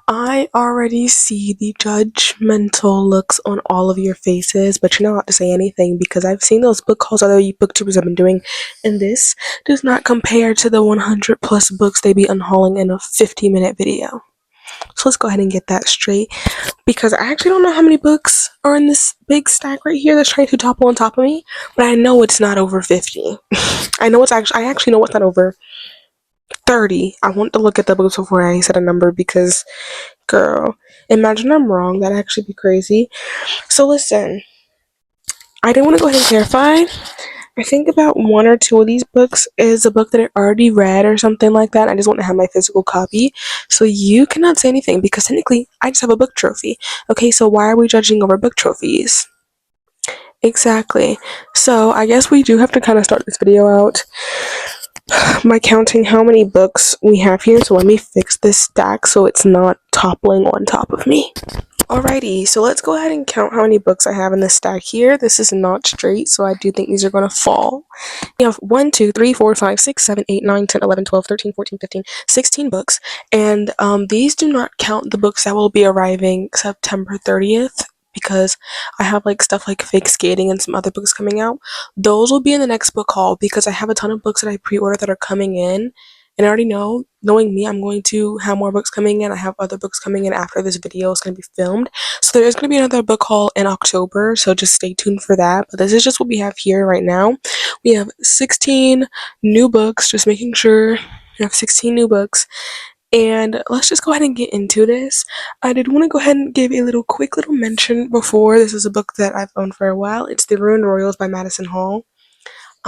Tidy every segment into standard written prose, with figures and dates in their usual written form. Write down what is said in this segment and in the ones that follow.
I already see the judgmental looks on all of your faces, but you're not allowed to say anything because I've seen those book hauls other booktubers have been doing, and this does not compare to the 100 plus books they be unhauling in a 50-minute video. So let's go ahead and get that straight because I actually don't know how many books are in this big stack right here that's trying to topple on top of me, but I know it's not over 50. I actually know it's not over 30. I want to look at the books before I said a number because, girl, imagine I'm wrong. That'd actually be crazy. So listen, I did want to go ahead and clarify. I think about one or two of these books is a book that I already read or something like that. I just want to have my physical copy. So you cannot say anything because technically I just have a book trophy. Okay, so why are we judging over book trophies? Exactly. So I guess we do have to kind of start this video out by counting how many books we have here. So let me fix this stack so it's not toppling on top of me. Alrighty, so let's go ahead and count how many books I have in this stack here. This is not straight, so I do think these are going to fall. We have 1, 2, 3, 4, 5, 6, 7, 8, 9, 10, 11, 12, 13, 14, 15, 16 books. And these do not count the books that will be arriving September 30th because I have like stuff like Fake Skating and some other books coming out. Those will be in the next book haul because I have a ton of books that I pre-ordered that are coming in. And I already know, knowing me, I'm going to have more books coming in. I have other books coming in after this video is going to be filmed. So there is going to be another book haul in October, so just stay tuned for that. But this is just what we have here right now. We have 16 new books, just making sure we have 16 new books. And let's just go ahead and get into this. I did want to go ahead and give a quick little mention before. This is a book that I've owned for a while. It's The Ruined Royals by Madison Hall.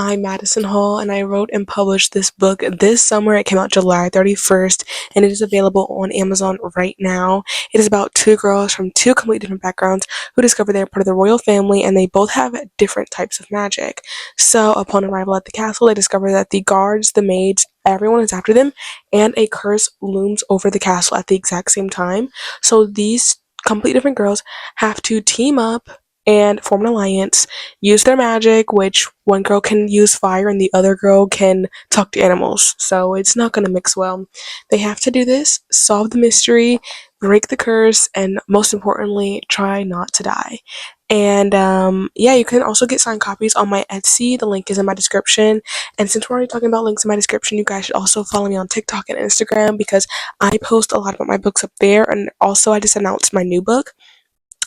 I'm Madison Hall, and I wrote and published this book this summer. It came out July 31st, and it is available on Amazon right now. It is about two girls from two completely different backgrounds who discover they're part of the royal family, and they both have different types of magic. So, upon arrival at the castle, they discover that the guards, the maids, everyone is after them, and a curse looms over the castle at the exact same time. So, these completely different girls have to team up and form an alliance, use their magic, which one girl can use fire and the other girl can talk to animals. So it's not going to mix well. They have to do this, solve the mystery, break the curse, and most importantly, try not to die. And yeah, you can also get signed copies on my Etsy. The link is in my description. And since we're already talking about links in my description, you guys should also follow me on TikTok and Instagram because I post a lot about my books up there. And also, I just announced my new book,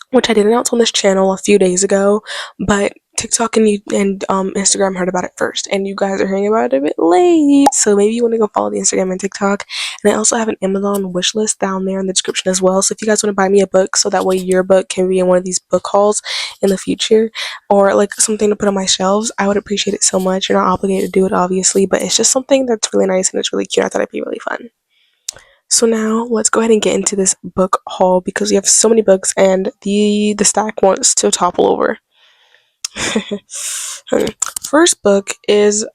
which I did announce on this channel a few days ago, but TikTok and Instagram heard about it first, and you guys are hearing about it a bit late, so maybe you want to go follow the Instagram and TikTok. And I also have an Amazon wish list down there in the description as well, so if you guys want to buy me a book so that way your book can be in one of these book hauls in the future, or like something to put on my shelves, I would appreciate it so much. You're not obligated to do it, obviously, but it's just something that's really nice and it's really cute. I thought it'd be really fun. So now let's go ahead and get into this book haul because we have so many books and the stack wants to topple over. First book is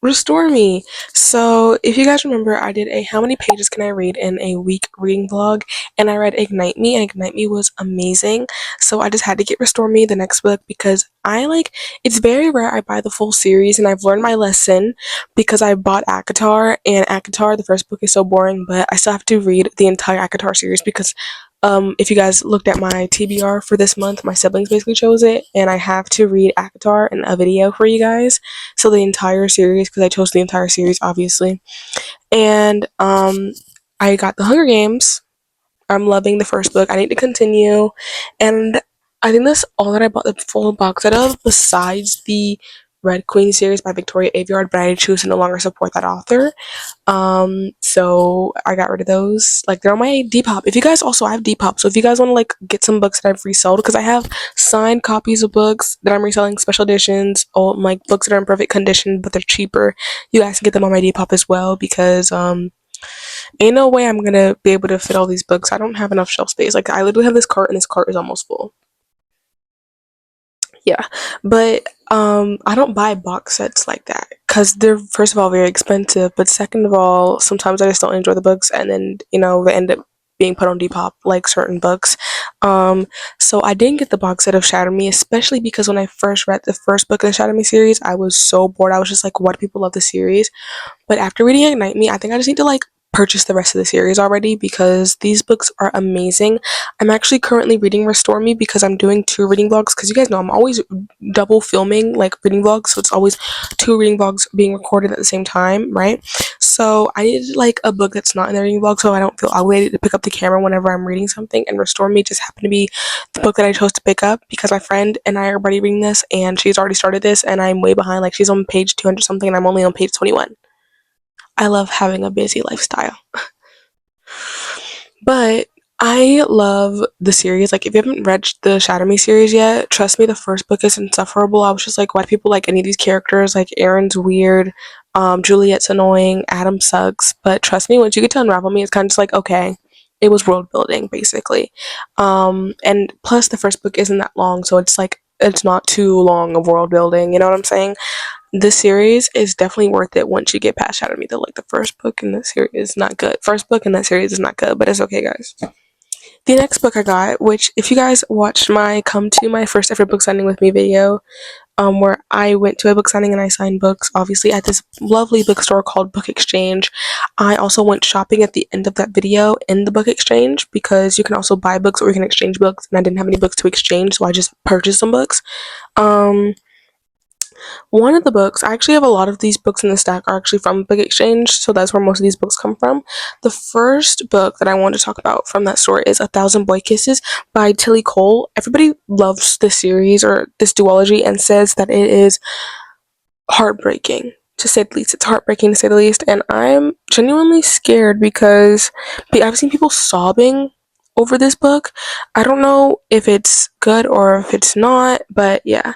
Restore Me. So if you guys remember, I did a how many pages can I read in a week reading vlog, and I read Ignite Me, and Ignite Me was amazing. So I just had to get Restore Me, the next book, because it's very rare I buy the full series, and I've learned my lesson because I bought ACOTAR, and ACOTAR, the first book, is so boring, but I still have to read the entire ACOTAR series because if you guys looked at my TBR for this month, my siblings basically chose it, and I have to read ACOTAR in a video for you guys. So the entire series, because I chose the entire series, obviously. And I got The Hunger Games. I'm loving the first book. I need to continue. And I think that's all that I bought the full box set of, besides the Red Queen series by Victoria Aveyard, but I choose to no longer support that author. So I got rid of those. Like, they're on my Depop. If you guys also, I have Depop, so if you guys want to like get some books that I've resold, because I have signed copies of books that I'm reselling, special editions, or like books that are in perfect condition but they're cheaper, you guys can get them on my Depop as well, because ain't no way I'm gonna be able to fit all these books. I don't have enough shelf space. Like, I literally have this cart and this cart is almost full. Yeah, but I don't buy box sets like that because they're, first of all, very expensive, but second of all, sometimes I just don't enjoy the books, and then they end up being put on Depop, like certain books. So I didn't get the box set of Shatter Me, especially because when I first read the first book in the Shatter Me series, I was so bored. I was just like, why do people love this series? But after reading Ignite Me, I think I just need to like purchased the rest of the series already because these books are amazing. I'm actually currently reading Restore Me because I'm doing 2 reading vlogs, because you guys know I'm always double filming like reading vlogs, so it's always 2 reading vlogs being recorded at the same time, right? So I needed like a book that's not in the reading vlog so I don't feel obligated to pick up the camera whenever I'm reading something, and Restore Me just happened to be the book that I chose to pick up because my friend and I are already reading this and she's already started this and I'm way behind. Like, she's on page 200 something and I'm only on page 21. I love having a busy lifestyle. But I love the series. Like, if you haven't read the Shatter Me series yet, trust me, the first book is insufferable. I was just like, why do people like any of these characters? Like, Aaron's weird, Juliet's annoying, Adam sucks. But trust me, once you get to Unravel Me, it's kind of just like, okay, it was world building, basically. And plus, the first book isn't that long, so it's like, it's not too long of world building, you know what I'm saying? This series is definitely worth it once you get past Shadow Me, though. Like, the first book in that series is not good. First book in that series is not good, but it's okay, guys. The next book I got, which if you guys watched my come to my first ever book signing with me video, where I went to a book signing and I signed books, obviously at this lovely bookstore called Book Exchange. I also went shopping at the end of that video in the Book Exchange because you can also buy books or you can exchange books, and I didn't have any books to exchange, so I just purchased some books. One of the books, I actually have a lot of these books in the stack are actually from Book Exchange, so that's where most of these books come from. The first book that I want to talk about from that store is A Thousand Boy Kisses by Tilly Cole. Everybody loves this series or this duology and says that it is heartbreaking, to say the least. It's heartbreaking, to say the least, and I'm genuinely scared because I've seen people sobbing over this book. I don't know if it's good or if it's not, but yeah.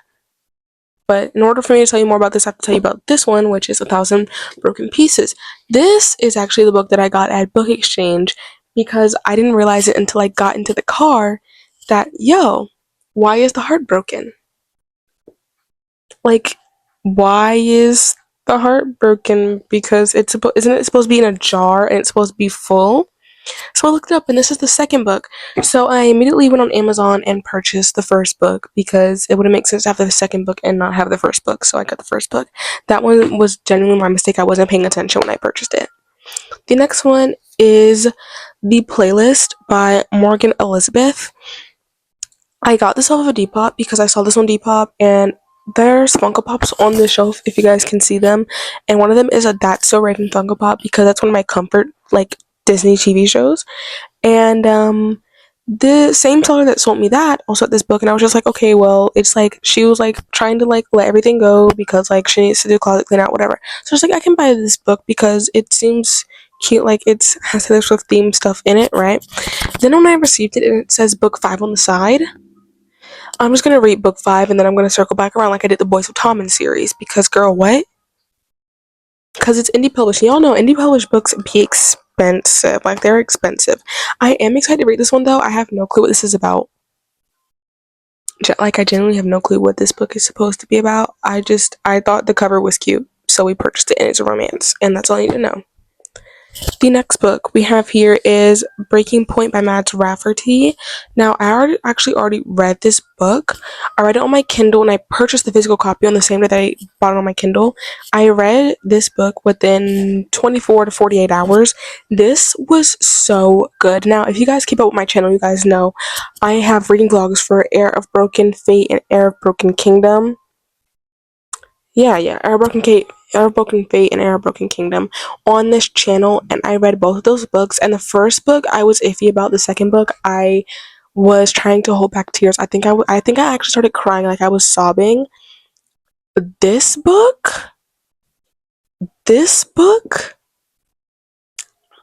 But in order for me to tell you more about this, I have to tell you about this one, which is A Thousand Broken Pieces. This is actually the book that I got at Book Exchange because I didn't realize it until I got into the car that, yo, why is the heart broken? Like, why is the heart broken? Because isn't it supposed to be in a jar and it's supposed to be full? So I looked it up, and this is the second book. So I immediately went on Amazon and purchased the first book because it wouldn't make sense to have the second book and not have the first book. So I got the first book. That one was genuinely my mistake. I wasn't paying attention when I purchased it. The next one is The Playlist by Morgan Elizabeth. I got this off of a Depop because I saw this on Depop, and there's Funko Pops on the shelf if you guys can see them. And one of them is a That's So Raven Funko Pop because that's one of my comfort, like, Disney TV shows. And the same seller that sold me that also had this book, and I was just like, okay, well, it's like she was like trying to like let everything go because like she needs to do closet clean out, whatever. So I was like, I can buy this book because it seems cute, like it's has Taylor Swift theme stuff in it, right? Then when I received it and it says book 5 on the side, I'm just gonna read book 5 and then I'm gonna circle back around like I did the Boys of Tommen series because, girl, what? Because it's indie published. Y'all know indie published books be expensive. Like, they're expensive. I am excited to read this one, though. I have no clue what this is about. Like, I genuinely have no clue what this book is supposed to be about. I thought the cover was cute, so we purchased it, and it's a romance, and that's all I need to know. The next book we have here is Breaking Point by Mads Rafferty. Now, I already read this book. I read it on my Kindle, and I purchased the physical copy on the same day that I bought it on my Kindle. I read this book within 24 to 48 hours. This was so good. Now, if you guys keep up with my channel, you guys know I have reading vlogs for Heir of Broken Fate and Heir of Broken Kingdom. Yeah, Heir of Broken Fate and Heir of Broken Kingdom on this channel, and I read both of those books. And the first book I was iffy about. The second book I was trying to hold back tears. I think I actually started crying, like I was sobbing. This book,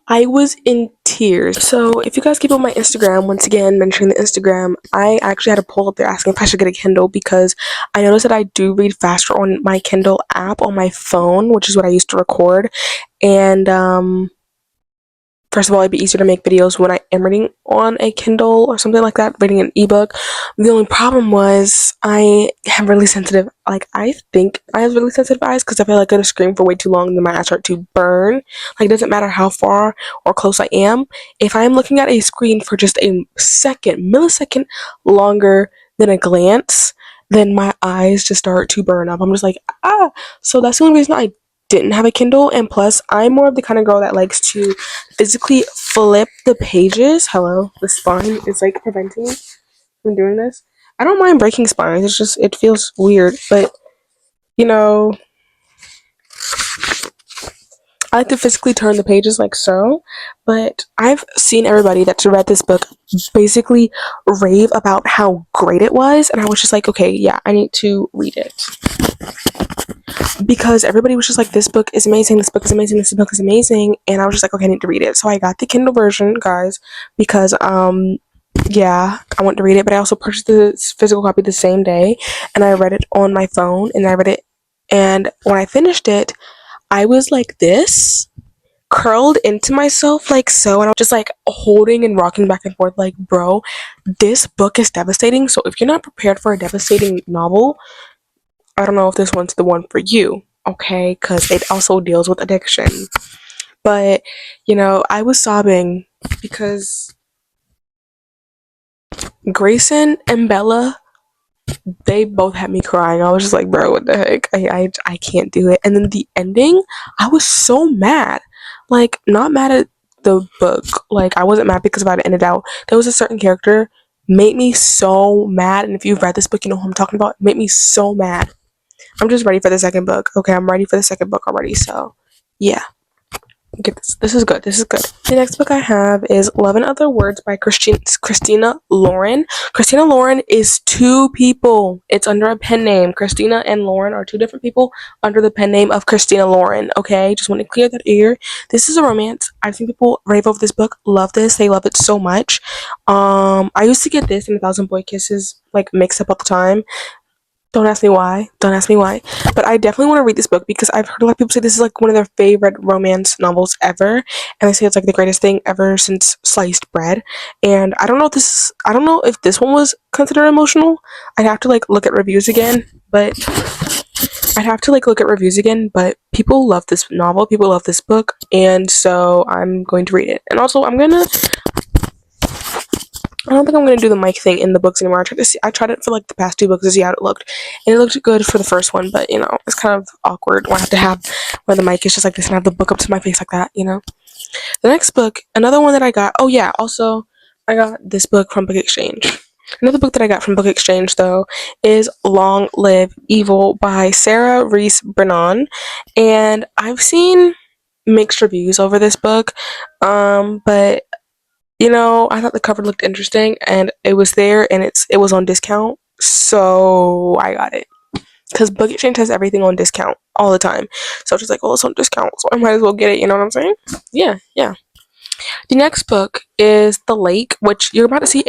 I was in tears. So if you guys keep on my Instagram, once again, mentioning the Instagram, I actually had a poll up there asking if I should get a Kindle because I noticed that I do read faster on my Kindle app on my phone, which is what I used to record. And first of all, it'd be easier to make videos when I am reading on a Kindle or something like that, reading an ebook. The only problem was I have really sensitive, like, I think I have really sensitive eyes because if I let go to screen for way too long, then my eyes start to burn. Like, it doesn't matter how far or close I am. If I am looking at a screen for just a millisecond longer than a glance, then my eyes just start to burn up. I'm just like, ah. So that's the only reason I didn't have a Kindle, and plus I'm more of the kind of girl that likes to physically flip the pages. Hello, the spine is like preventing me from doing this. I don't mind breaking spines, it's just it feels weird, but you know, I like to physically turn the pages like so. But I've seen everybody that's read this book basically rave about how great it was, and I was just like, okay, yeah, I need to read it because everybody was just like, this book is amazing, this book is amazing, this book is amazing, and I was just like, okay, I need to read it. So I got the Kindle version, guys, because yeah, I want to read it, but I also purchased the physical copy the same day, and I read it on my phone, and I read it, and when I finished it, I was like this, curled into myself like so, and I was just like holding and rocking back and forth like, bro, this book is devastating. So if you're not prepared for a devastating novel, I don't know if this one's the one for you, okay? Because it also deals with addiction. But, you know, I was sobbing because Grayson and Bella, they both had me crying. I was just like, bro, what the heck? I can't do it. And then the ending, I was so mad. Like, not mad at the book. Like, I wasn't mad because of how it ended out. There was a certain character made me so mad. And if you've read this book, you know who I'm talking about. It made me so mad. I'm just ready for the second book. Okay, I'm ready for the second book already. So, yeah. Get this. This is good. This is good. The next book I have is Love in Other Words by Christina Lauren. Christina Lauren is two people. It's under a pen name. Christina and Lauren are two different people under the pen name of Christina Lauren. Okay, just want to clear that air. This is a romance. I've seen people rave over this book. Love this. They love it so much. I used to get this and A Thousand Boy Kisses like mixed up all the time. Don't ask me why. Don't ask me why. But I definitely want to read this book because I've heard a lot of people say this is like one of their favorite romance novels ever, and they say it's like the greatest thing ever since sliced bread. And I don't know if this one was considered emotional. I'd have to like look at reviews again, but people love this novel. People love this book, and so I'm going to read it. And also, I don't think I'm gonna do the mic thing in the books anymore. I tried it for like the past two books to see how it looked, and it looked good for the first one. But you know, it's kind of awkward when I have to have where the mic is just like this and I have the book up to my face like that. You know. The next book, another one that I got. Oh yeah, also I got this book from Book Exchange. Another book that I got from Book Exchange though is Long Live Evil by Sarah Reese Brennan, and I've seen mixed reviews over this book, but you know, I thought the cover looked interesting and it was there and it was on discount. So I got it. Because Book Exchange has everything on discount all the time. So I was just like, well, it's on discount, so I might as well get it, you know what I'm saying? Yeah, yeah. The next book is The Lake, which you're about to see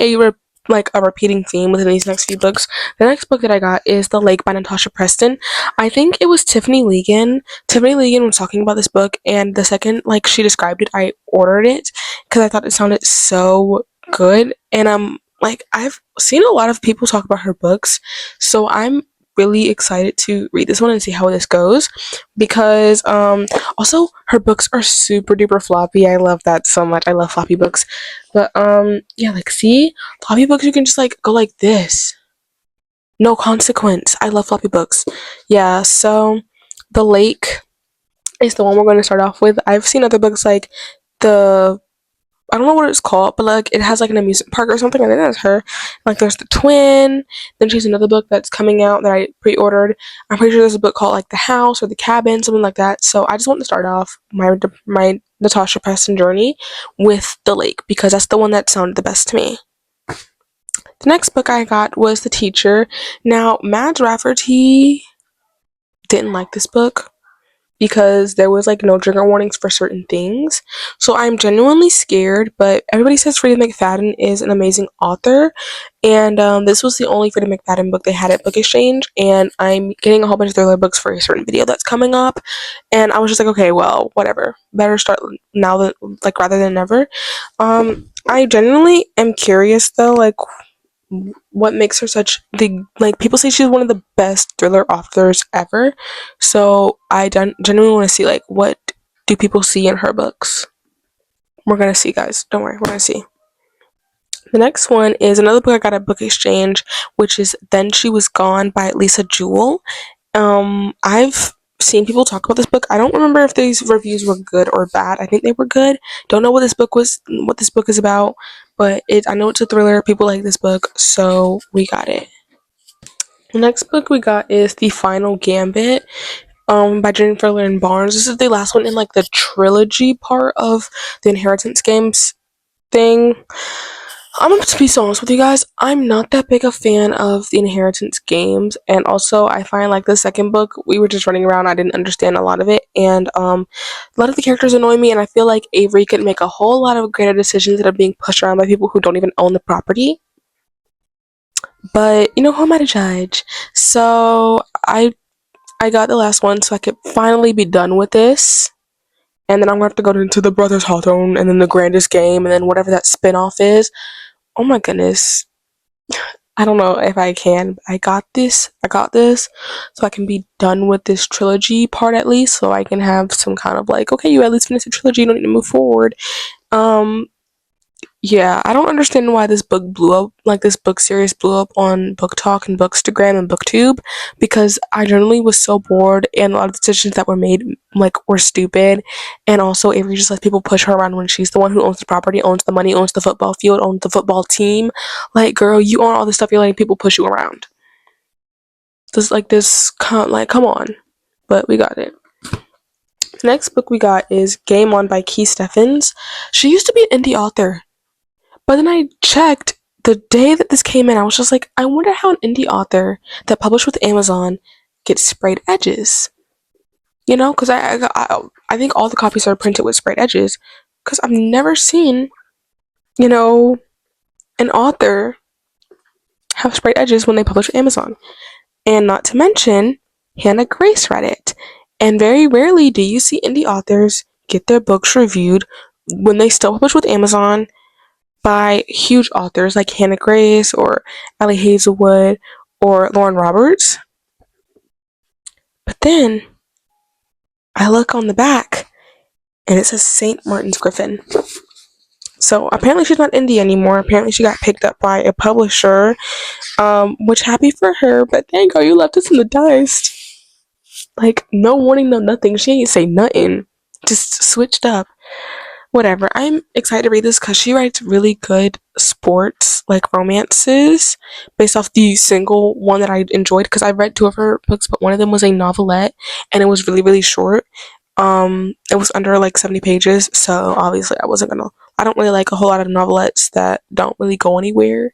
like a repeating theme within these next few books. The next book that I got is The Lake by Natasha Preston. I think it was Tiffany Legan. Tiffany Legan was talking about this book, and the second like she described it, I ordered it because I thought it sounded so good. And like I've seen a lot of people talk about her books, so I'm really excited to read this one and see how this goes because also her books are super duper floppy. I love that so much. I love floppy books. But yeah, like see, floppy books you can just like go like this. No consequence. I love floppy books. Yeah, so The Lake is the one we're going to start off with. I've seen other books like the I don't know what it's called, but like it has like an amusement park or something. I think that's her. Like there's the twin. Then she has another book that's coming out that I pre-ordered. I'm pretty sure there's a book called like The House or The Cabin, something like that. So I just want to start off my Natasha Preston journey with The Lake because that's the one that sounded the best to me. The next book I got was The Teacher. Now Mads Rafferty didn't like this book because there was like no trigger warnings for certain things. So I'm genuinely scared, but everybody says Freida McFadden is an amazing author, and this was the only Freida McFadden book they had at Book Exchange, and I'm getting a whole bunch of thriller books for a certain video that's coming up, and I was just like, okay, well, whatever. Better start now than like rather than never. I genuinely am curious though, like what makes her such the like people say she's one of the best thriller authors ever, so I genuinely want to see like what do people see in her books. We're gonna see, guys, don't worry, we're gonna see. The next one is another book I got at Book Exchange, which is Then She Was Gone by Lisa Jewell. I've seen people talk about this book. I don't remember if these reviews were good or bad. I think they were good. Don't know what this book is about, but I know it's a thriller. People like this book, so we got it. The next book we got is The Final Gambit, by Jennifer Lynn Barnes. This is the last one in like the trilogy part of the Inheritance Games thing. I'm going to be so honest with you guys. I'm not that big a fan of the Inheritance Games, and also I find like the second book we were just running around. I didn't understand a lot of it, and a lot of the characters annoy me. And I feel like Avery could make a whole lot of greater decisions that are being pushed around by people who don't even own the property. But you know, who am I to judge? So I got the last one, so I could finally be done with this. And then I'm gonna have to go into the Brothers Hawthorne, and then the Grandest Game, and then whatever that spin-off is. Oh my goodness. I don't know if I can. I got this. I got this. So I can be done with this trilogy part at least. So I can have some kind of like, okay, you at least finished the trilogy, you don't need to move forward. Um, yeah, I don't understand why this book blew up, like this book series blew up on Book Talk and Bookstagram and BookTube, because I generally was so bored and a lot of decisions that were made like were stupid, and also Avery just lets people push her around when she's the one who owns the property, owns the money, owns the football field, owns the football team. Like, girl, you own all this stuff. You're letting people push you around. Come on. But we got it. The next book we got is Game On by Key Steffens. She used to be an indie author. But then I checked the day that this came in. I was just like, I wonder how an indie author that published with Amazon gets sprayed edges. You know, because I think all the copies are printed with sprayed edges. Because I've never seen, you know, an author have sprayed edges when they publish with Amazon. And not to mention, Hannah Grace read it. And very rarely do you see indie authors get their books reviewed when they still publish with Amazon by huge authors like Hannah Grace or Ellie Hazelwood or Lauren Roberts. But then I look on the back and it says St. Martin's Griffin. So apparently she's not indie anymore. Apparently she got picked up by a publisher, which happy for her. But dang, girl, you left us in the dust. Like, no warning, no nothing. She ain't say nothing. Just switched up. Whatever. I'm excited to read this because she writes really good sports, like romances, based off the single one that I enjoyed. Because I read two of her books, but one of them was a novelette, and it was really, really short. It was under like 70 pages, so obviously I don't really like a whole lot of novelettes that don't really go anywhere,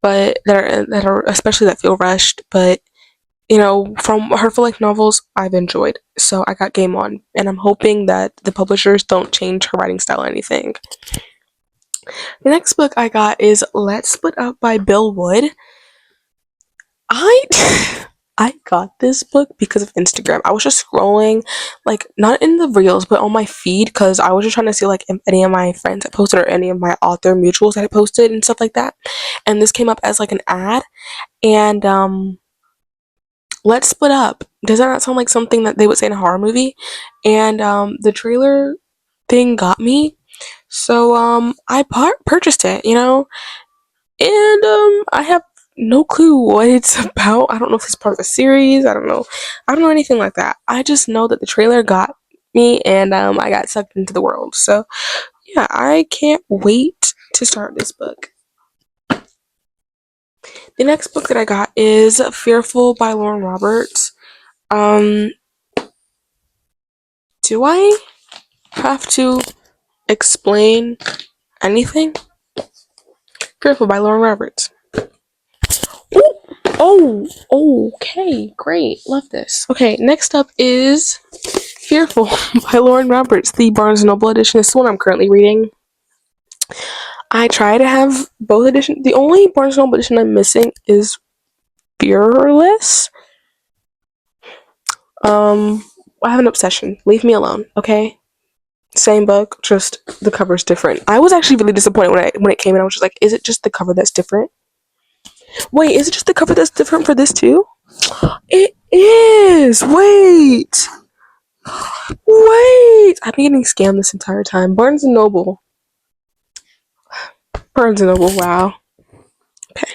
but that are especially that feel rushed. But you know, from her for like novels, I've enjoyed. So I got Game On, and I'm hoping that the publishers don't change her writing style or anything. The next book I got is Let's Split Up by Bill Wood. I I got this book because of Instagram. I was just scrolling, like not in the reels, but on my feed, because I was just trying to see like if any of my friends had posted or any of my author mutuals had posted and stuff like that. And this came up as like an ad, and Let's Split Up. Does that not sound like something that they would say in a horror movie? And the trailer thing got me. So I purchased it, you know? And I have no clue what it's about. I don't know if it's part of a series. I don't know. I don't know anything like that. I just know that the trailer got me, and I got sucked into the world. So yeah, I can't wait to start this book. The next book that I got is Fearful by Lauren Roberts. Um, do I have to explain anything? Fearful by Lauren Roberts. Okay, great. Love this. Okay, next up is Fearful by Lauren Roberts, the Barnes & Noble edition. This is one I'm currently reading. I try to have both editions. The only Barnes & Noble edition I'm missing is Fearless. I have an obsession. Leave me alone, okay? Same book, just the cover's different. I was actually really disappointed when it came in. I was just like, is it just the cover that's different? Wait, is it just the cover that's different for this too? It is! Wait! I've been getting scammed this entire time. Barnes & Noble. Wow. Okay.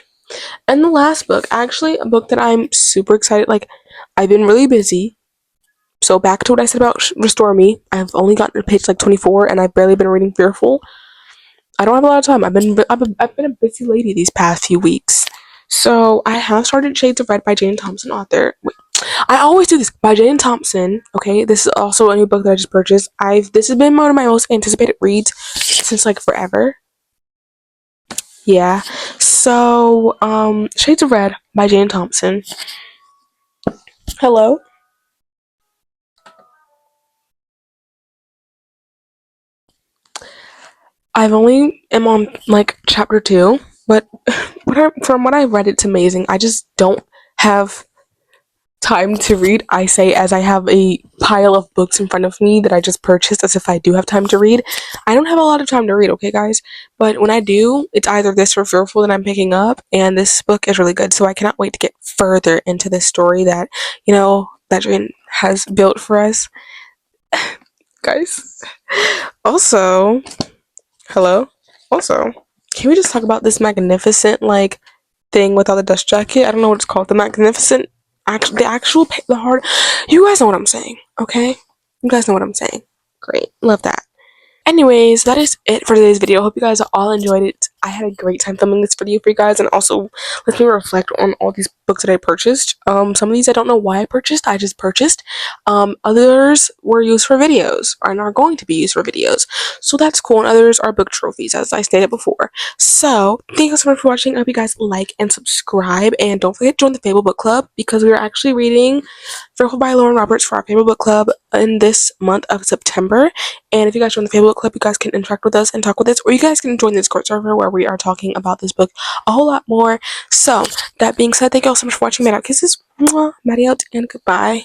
And the last book, actually, a book that I'm super excited, like, I've been really busy, So back to what I said about Restore Me. I've only gotten to page like 24, and I've barely been reading Fearful. I don't have a lot of time. I've been a busy lady these past few weeks. So I have started Shades of Red by Jane Thompson author. Wait, I always do this by Jane Thompson. Okay, this is also a new book that I just purchased. This has been one of my most anticipated reads since like forever. Yeah. So Shades of Red by Jane Thompson. Hello. I've only am on like chapter 2, but from what I've read, it's amazing. I just don't have time to read. I say as I have a pile of books in front of me that I just purchased as if I do have time to read. I don't have a lot of time to read, okay, guys? But when I do, it's either this or Fearful that I'm picking up, and this book is really good, so I cannot wait to get further into this story that, that Jane has built for us. Guys. Also, hello? Also, can we just talk about this magnificent, like, thing without the dust jacket? I don't know what it's called. The magnificent, the hard. You guys know what I'm saying, okay? You guys know what I'm saying. Great, love that. Anyways, that is it for today's video. Hope you guys all enjoyed it. I had a great time filming this video for you guys, and also let me reflect on all these books that I purchased. Some of these I don't know why I purchased. I just purchased. Others were used for videos and are going to be used for videos, so that's cool. And others are book trophies, as I stated before. So thank you so much for watching. I hope you guys like and subscribe, and don't forget to join the Fable Book Club because we are actually reading Fearful by Lauren Roberts for our Fable Book Club in this month of September. And if you guys join the Fable Book Club, you guys can interact with us and talk with us, or you guys can join the Discord server where we are talking about this book a whole lot more. So, that being said, thank you all so much for watching. Mad out kisses, mwah, Maddie out, and goodbye.